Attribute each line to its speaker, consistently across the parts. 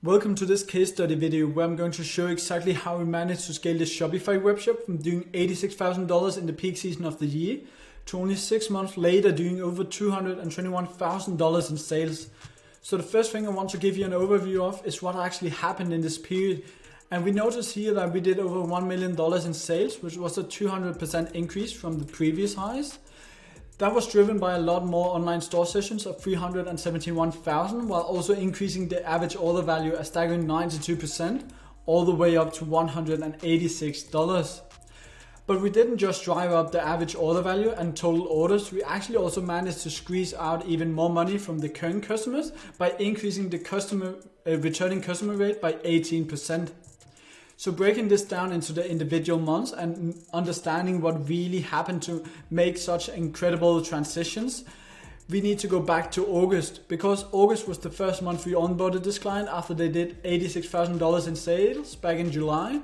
Speaker 1: Welcome to this case study video where I'm going to show exactly how we managed to scale this Shopify webshop from doing $86,000 in the peak season of the year to only 6 months later doing over $221,000 in sales. So the first thing I want to give you an overview of is what actually happened in this period. And we notice here that we did over $1 million in sales, which was a 200% increase from the previous highs. That was driven by a lot more online store sessions of 371,000, while also increasing the average order value a staggering 92%, all the way up to $186. But we didn't just drive up the average order value and total orders, we actually also managed to squeeze out even more money from the current customers by increasing the returning customer rate by 18%. So breaking this down into the individual months and understanding what really happened to make such incredible transitions, we need to go back to August, because August was the first month we onboarded this client after they did $86,000 in sales back in July.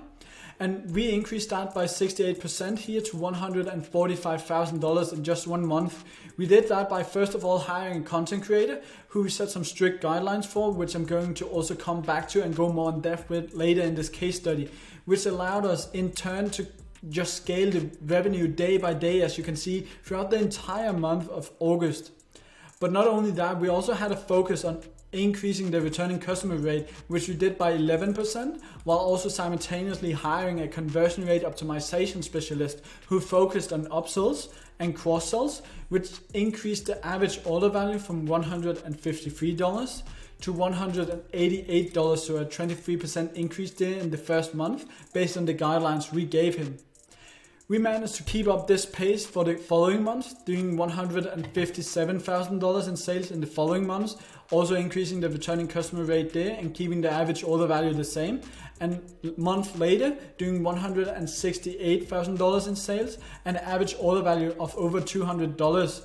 Speaker 1: And we increased that by 68% here to $145,000 in just 1 month. We did that by first of all hiring a content creator who we set some strict guidelines for, which I'm going to also come back to and go more in depth with later in this case study, which allowed us in turn to just scale the revenue day by day, as you can see, throughout the entire month of August. But not only that, we also had a focus on increasing the returning customer rate, which we did by 11%, while also simultaneously hiring a conversion rate optimization specialist who focused on upsells and cross-sells, which increased the average order value from $153 to $188, so a 23% increase there in the first month based on the guidelines we gave him. We managed to keep up this pace for the following months, doing $157,000 in sales in the following months, also increasing the returning customer rate there and keeping the average order value the same. And a month later, doing $168,000 in sales and an average order value of over $200.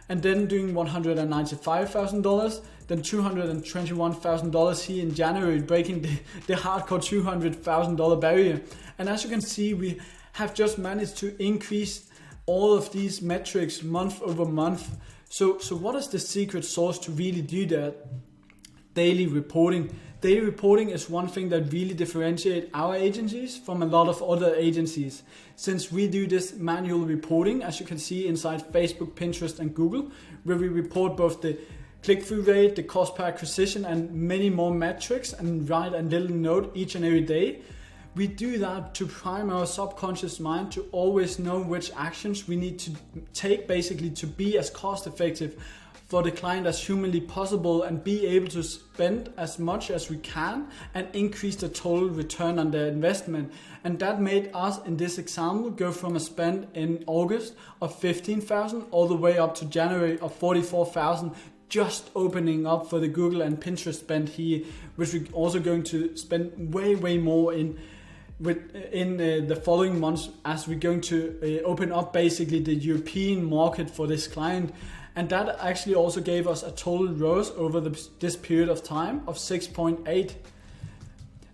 Speaker 1: And then doing $195,000, then $221,000 here in January, breaking the hardcore $200,000 barrier. And as you can see, we have just managed to increase all of these metrics month over month. So what is the secret sauce to really do that? Daily reporting. Daily reporting is one thing that really differentiates our agencies from a lot of other agencies. Since we do this manual reporting, as you can see inside Facebook, Pinterest and Google, where we report both the click-through rate, the cost per acquisition and many more metrics, and write a little note each and every day. We do that to prime our subconscious mind to always know which actions we need to take, basically to be as cost effective for the client as humanly possible and be able to spend as much as we can and increase the total return on the investment. And that made us, in this example, go from a spend in August of $15,000 all the way up to January of $44,000, just opening up for the Google and Pinterest spend here, which we're also going to spend way more in the following months, as we're going to open up basically the European market for this client. And that actually also gave us a total ROAS over this period of time of 6.8.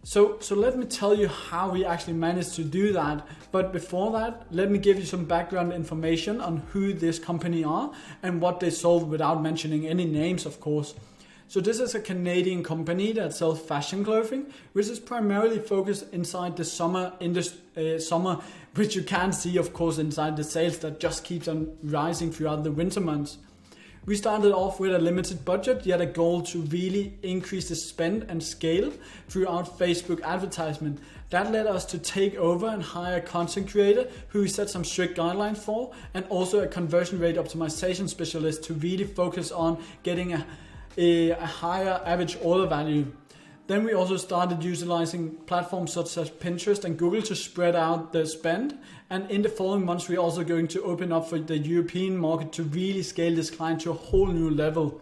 Speaker 1: So let me tell you how we actually managed to do that. But before that, let me give you some background information on who this company are and what they sold, without mentioning any names, of course. So this is a Canadian company that sells fashion clothing, which is primarily focused inside the summer industry, which you can see, of course, inside the sales that just keeps on rising throughout the winter months. We started off with a limited budget, yet a goal to really increase the spend and scale throughout Facebook advertisement. That led us to take over and hire a content creator who we set some strict guidelines for, and also a conversion rate optimization specialist to really focus on getting a higher average order value. Then we also started utilizing platforms such as Pinterest and Google to spread out the spend. And in the following months, we're also going to open up for the European market to really scale this client to a whole new level.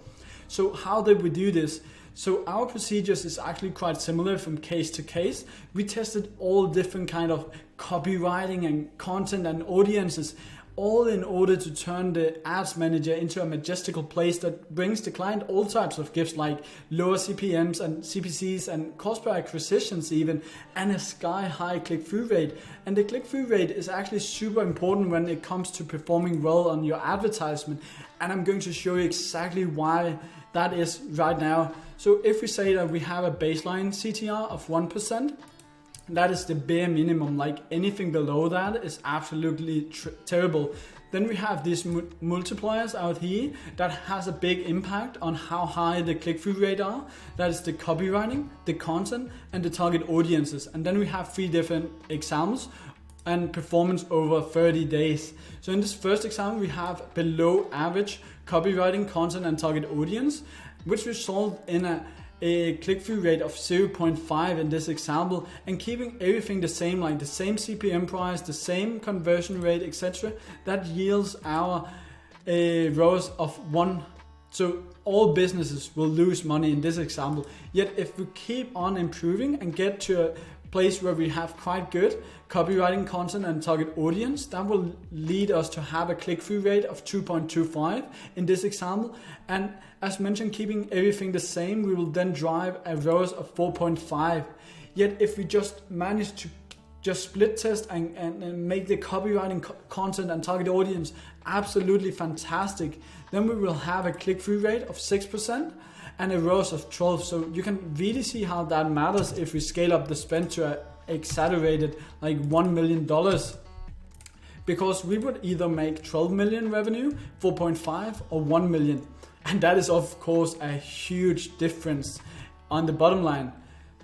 Speaker 1: So how did we do this? So our procedures is actually quite similar from case to case. We tested all different kind of copywriting and content and audiences all in order to turn the ads manager into a majestical place that brings the client all types of gifts like lower CPMs and CPCs and cost per acquisitions even, and a sky high click-through rate. And the click-through rate is actually super important when it comes to performing well on your advertisement. And I'm going to show you exactly why that is right now. So if we say that we have a baseline CTR of 1%, that is the bare minimum. Like anything below that is absolutely terrible. Then we have these multipliers out here that has a big impact on how high the click-through rate are. That is the copywriting, the content, and the target audiences. And then we have 3 different examples and performance over 30 days. So in this first example, we have below average copywriting, content, and target audience, which result in a click-through rate of 0.5 in this example, and keeping everything the same, like the same CPM price, the same conversion rate, etc. That yields our ROAS of 1. So all businesses will lose money in this example. Yet if we keep on improving and get to a place where we have quite good copywriting, content, and target audience, that will lead us to have a click-through rate of 2.25 in this example. And as mentioned, keeping everything the same, we will then drive a ROAS of 4.5. Yet if we just manage to just split test and make the copywriting, content, and target audience absolutely fantastic, then we will have a click-through rate of 6% and a ROAS of 12. So you can really see how that matters if we scale up the spend to an exaggerated like $1 million. Because we would either make 12 million revenue, 4.5, or 1 million. And that is of course a huge difference on the bottom line.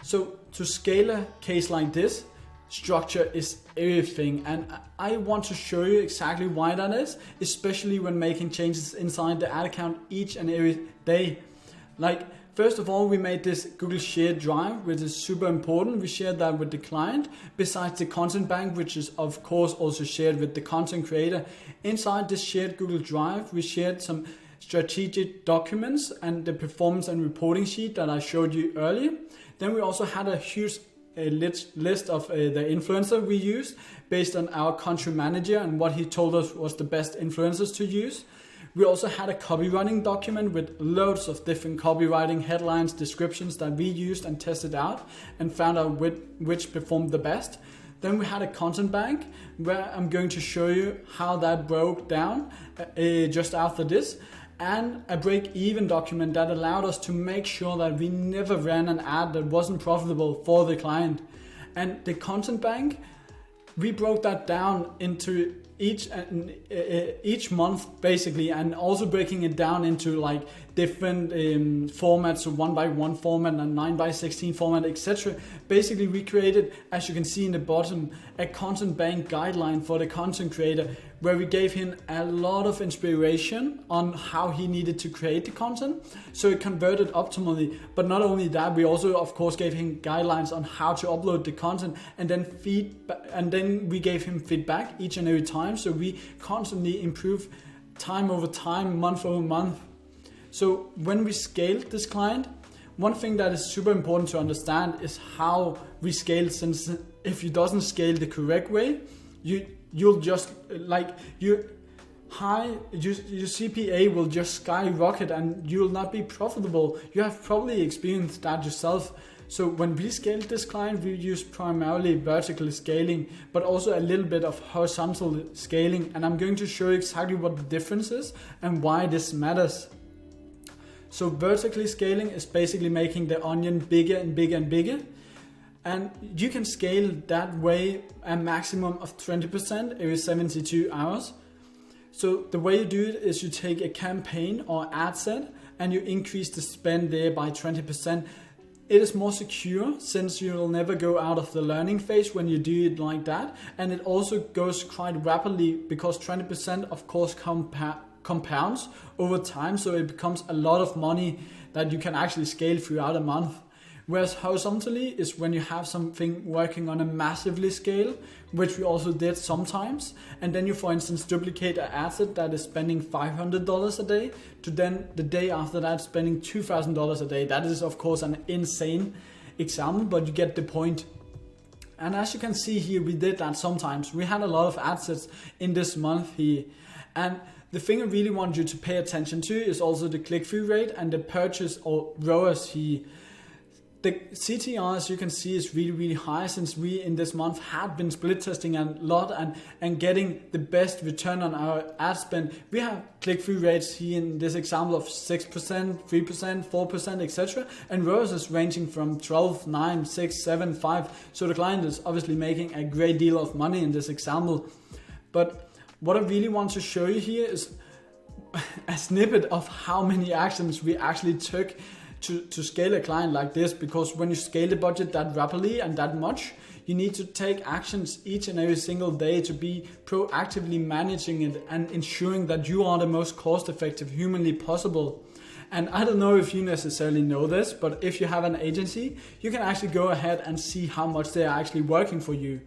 Speaker 1: So to scale a case like this, structure is everything. And I want to show you exactly why that is, especially when making changes inside the ad account each and every day. Like, first of all, we made this Google Shared Drive, which is super important. We shared that with the client, besides the content bank, which is of course also shared with the content creator. Inside this shared Google Drive, we shared some strategic documents and the performance and reporting sheet that I showed you earlier. Then we also had a huge list of the influencer we used based on our country manager and what he told us was the best influencers to use. We also had a copywriting document with loads of different copywriting headlines, descriptions that we used and tested out and found out which performed the best. Then we had a content bank where I'm going to show you how that broke down just after this, and a break-even document that allowed us to make sure that we never ran an ad that wasn't profitable for the client. And the content bank, we broke that down into each month basically, and also breaking it down into like different formats, so 1x1 format and 9x16 format, etc. Basically we created, as you can see in the bottom, a content bank guideline for the content creator, where we gave him a lot of inspiration on how he needed to create the content, so it converted optimally. But not only that, we also of course gave him guidelines on how to upload the content, and then we gave him feedback each and every time, so we constantly improve time over time, month over month. So when we scaled this client, one thing that is super important to understand is how we scale, since if you doesn't scale the correct way, you'll just like your CPA will just skyrocket and you'll not be profitable. You have probably experienced that yourself. So when we scaled this client, we used primarily vertical scaling, but also a little bit of horizontal scaling. And I'm going to show you exactly what the difference is and why this matters. So vertically scaling is basically making the onion bigger and bigger and bigger. And you can scale that way a maximum of 20% every 72 hours. So the way you do it is you take a campaign or ad set and you increase the spend there by 20%. It is more secure since you will never go out of the learning phase when you do it like that. And it also goes quite rapidly because 20% of course compounds over time. So it becomes a lot of money that you can actually scale throughout a month. Whereas horizontally is when you have something working on a massively scale, which we also did sometimes. And then you, for instance, duplicate an asset that is spending $500 a day to then the day after that spending $2,000 a day. That is of course an insane example, but you get the point. And as you can see here, we did that sometimes. We had a lot of ad sets in this month here. And the thing I really want you to pay attention to is also the click-through rate and the purchase or ROAS here. The CTR, as you can see, is really, really high since we in this month had been split testing a lot and getting the best return on our ad spend. We have click-through rates here in this example of 6%, 3%, 4%, etc. And ROAS is ranging from 12, 9, 6, 7, 5. So the client is obviously making a great deal of money in this example. But what I really want to show you here is a snippet of how many actions we actually took to scale a client like this, because when you scale the budget that rapidly and that much, you need to take actions each and every single day to be proactively managing it and ensuring that you are the most cost-effective humanly possible. And I don't know if you necessarily know this, but if you have an agency, you can actually go ahead and see how much they are actually working for you.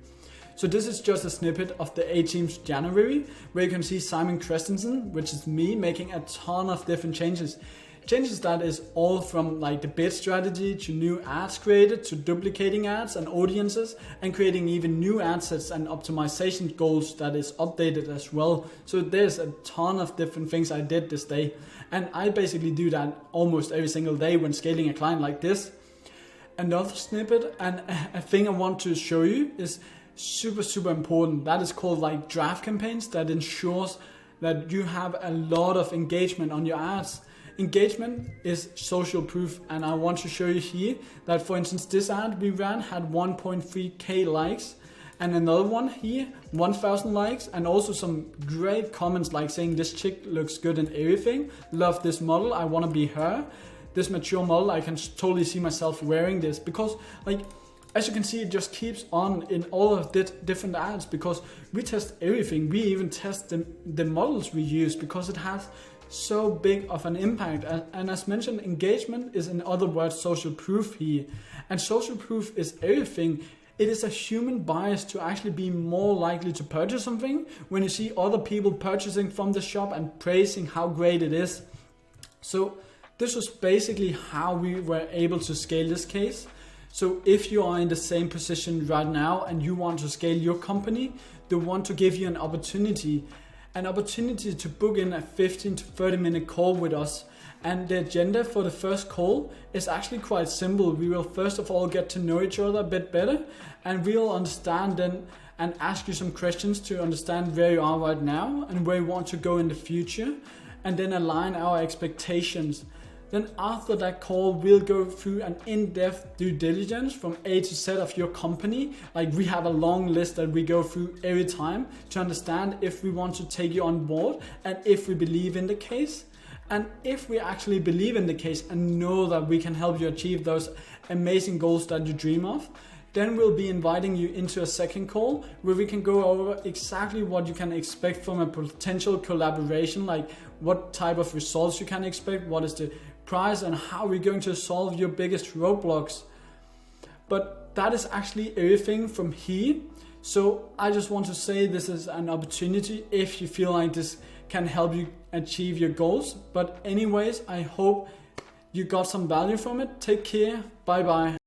Speaker 1: So this is just a snippet of the A-Team's January, where you can see Simon Christensen, which is me, making a ton of different changes. Changes that is all from like the bid strategy to new ads created to duplicating ads and audiences and creating even new ad sets and optimization goals that is updated as well. So there's a ton of different things I did this day. And I basically do that almost every single day when scaling a client like this. Another snippet and a thing I want to show you is super important. That is called like draft campaigns that ensures that you have a lot of engagement on your ads. Engagement is social proof, and I want to show you here that, for instance, this ad we ran had 1.3k likes, and another one here 1,000 likes, and also some great comments like saying this chick looks good in everything, love this model, I want to be her, this mature model, I can totally see myself wearing this, because like as you can see, it just keeps on in all of the different ads, because we test everything. We even test the models we use, because it has so big of an impact. And as mentioned, engagement is in other words social proof here. And social proof is everything. It is a human bias to actually be more likely to purchase something when you see other people purchasing from the shop and praising how great it is. So this was basically how we were able to scale this case. So if you are in the same position right now and you want to scale your company, they want to give you an opportunity to book in a 15 to 30 minute call with us. And the agenda for the first call is actually quite simple. We will first of all get to know each other a bit better, and we'll understand then and ask you some questions to understand where you are right now and where you want to go in the future, and then align our expectations. Then after that call, we'll go through an in-depth due diligence from A to Z of your company. Like we have a long list that we go through every time to understand if we want to take you on board and if we believe in the case. And if we actually believe in the case and know that we can help you achieve those amazing goals that you dream of, then we'll be inviting you into a second call where we can go over exactly what you can expect from a potential collaboration, like what type of results you can expect, what is the price, and how we're going to solve your biggest roadblocks. But that is actually everything from here. So I just want to say this is an opportunity if you feel like this can help you achieve your goals. But anyways, I hope you got some value from it. Take care. Bye bye.